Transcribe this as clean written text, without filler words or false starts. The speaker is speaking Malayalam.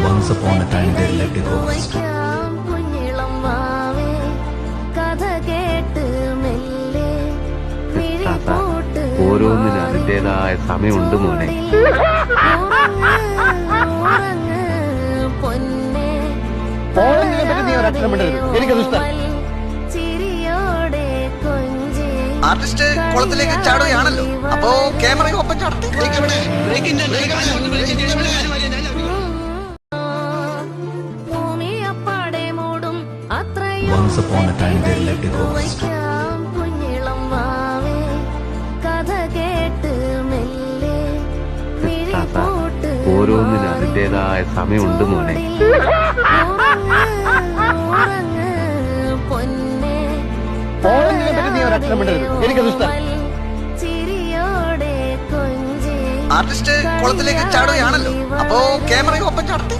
Once upon a time there lived a ghost. ഓരോന്നിനും അതിൻ്റെതായ സമയമുണ്ട് മോനെ. ആർട്ടിസ്റ്റ് കുളത്തിലേക്ക് ചാടുകയാണല്ലോ. അപ്പോ ക്യാമറയും ഒപ്പം ചാടട്ടെ. Once upon a time there lived a ghost. ഓരോന്നിനും അതിൻ്റെതായ സമയമുണ്ട് മോനെ. ആർട്ടിസ്റ്റ് കുളത്തിലേക്ക് ചാടുകയാണല്ലോ. അപ്പോ ക്യാമറയും ഒപ്പം ചാടട്ടെ.